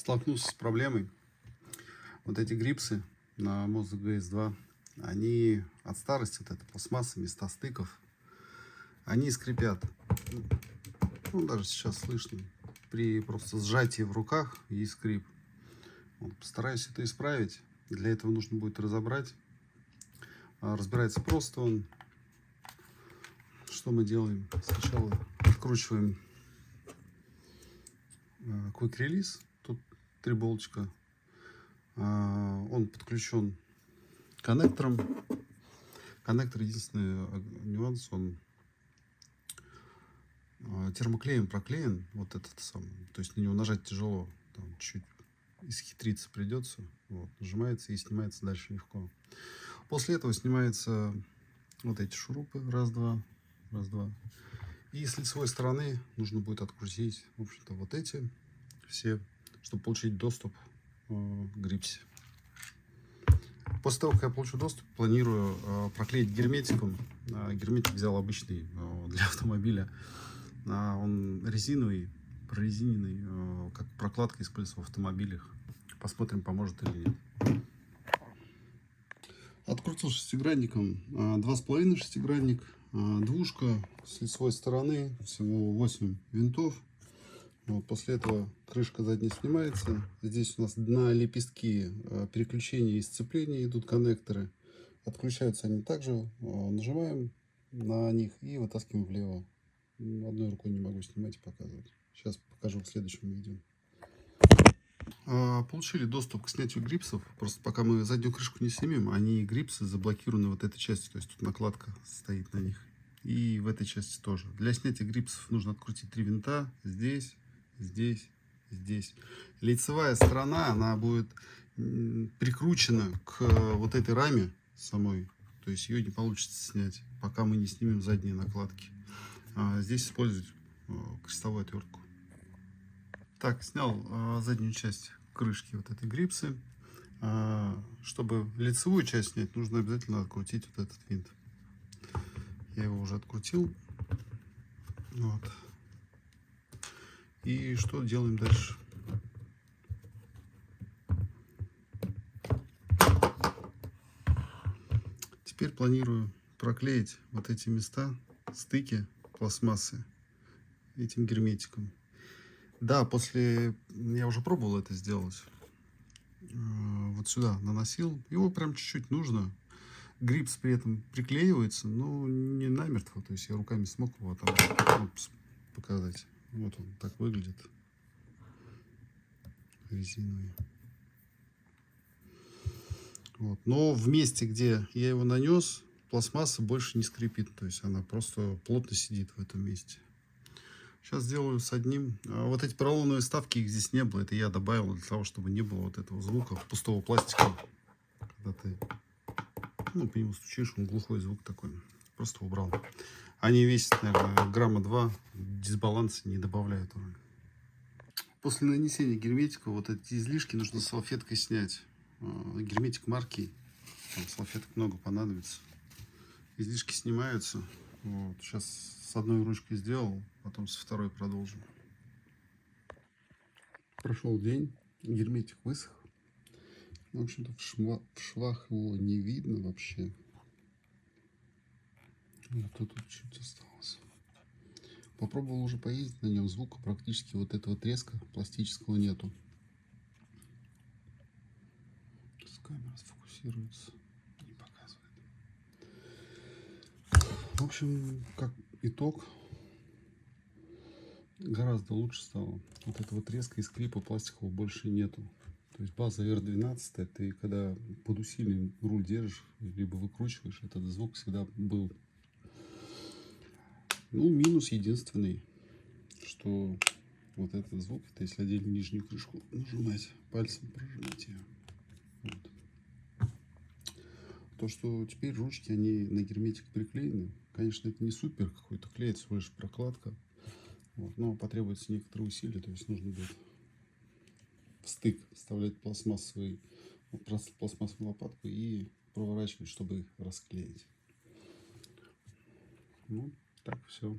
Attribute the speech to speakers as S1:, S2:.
S1: столкнулся с проблемой. Вот эти грипсы на Moza GS2, они от старости, вот эта пластмасса, места стыков, они скрипят. Ну, даже сейчас слышно. При просто сжатии в руках есть скрип. Вот, постараюсь это исправить. Для этого нужно будет разобрать. Разбирается просто он. Что мы делаем? Сначала откручиваем Quick Release. Тут 3 болтика. Он подключен коннектором. Коннектор, единственный нюанс, он термоклеем проклеен. Вот этот самый. То есть на него нажать тяжело. Там чуть исхитриться придется. Вот, нажимается и снимается дальше легко. После этого снимаются вот эти шурупы. Раз-два. Раз-два. И с лицевой стороны нужно будет открутить, в общем-то, вот эти все, чтобы получить доступ к грипсе. После того, как я получу доступ, планирую проклеить герметиком. Герметик взял обычный для автомобиля. Он резиновый, прорезиненный, как прокладка используется в автомобилях. Посмотрим, поможет или нет. Открутил шестигранником 2,5 шестигранник, двушка с лицевой стороны, всего 8 винтов. Вот, после этого крышка задняя снимается. Здесь у нас на лепестки переключения и сцепления идут коннекторы. Отключаются они также. Нажимаем на них и вытаскиваем влево. Одной рукой не могу снимать и показывать. Сейчас покажу в следующем видео. Получили доступ к снятию грипсов. Просто пока мы заднюю крышку не снимем, они грипсы заблокированы вот этой частью. То есть тут накладка стоит на них. И в этой части тоже. Для снятия грипсов нужно открутить 3 винта. Здесь, здесь, здесь. Лицевая сторона, она будет прикручена к вот этой раме самой. То есть ее не получится снять, пока мы не снимем задние накладки. Здесь использовать крестовую отвертку. Так, снял заднюю часть крышки вот этой грипсы. Чтобы лицевую часть снять, нужно обязательно открутить вот этот винт. Я его уже открутил. Вот. И что делаем дальше? Теперь планирую проклеить вот эти места, стыки пластмассы этим герметиком. Да, я уже пробовал это сделать. Вот сюда наносил. Его прям чуть-чуть нужно. Грипс при этом приклеивается, но не намертво. То есть я руками смог его там показать. Вот он так выглядит. Резиновый. Вот. Но в месте, где я его нанес, пластмасса больше не скрипит. То есть она просто плотно сидит в этом месте. Сейчас сделаю с одним. Вот эти поролоновые вставки, их здесь не было. Это я добавил для того, чтобы не было вот этого звука пустого пластика. Когда ты по нему стучишь, он глухой звук такой. Просто убрал. Они весят, наверное, грамма 2. Дисбаланса не добавляют уже. После нанесения герметика вот эти излишки нужно салфеткой снять. Герметик марки. Там салфеток много понадобится. Излишки снимаются. Вот. Сейчас с одной ручкой сделал, потом со второй продолжим. Прошел день, герметик высох. В общем-то, в швах его не видно вообще. Зато тут чуть осталось. Попробовал уже поездить на нем, звука практически вот этого треска пластического нету. Сейчас камера сфокусируется, не показывает. В общем, как итог, гораздо лучше стало. Вот этого треска и скрипа пластикового больше нету. То есть база R12, ты когда под усилием руль держишь, либо выкручиваешь, этот звук всегда был. Ну, минус единственный, что вот этот звук, это если отдельно нижнюю крышку нажимать, пальцем прожимать ее. Вот. То, что теперь ручки, они на герметик приклеены, конечно, это не супер какой-то клей, это всего лишь прокладка. Вот, но потребуется некоторые усилия, то есть нужно будет в стык вставлять пластмассовую лопатку и проворачивать, чтобы их расклеить. Ну, так все.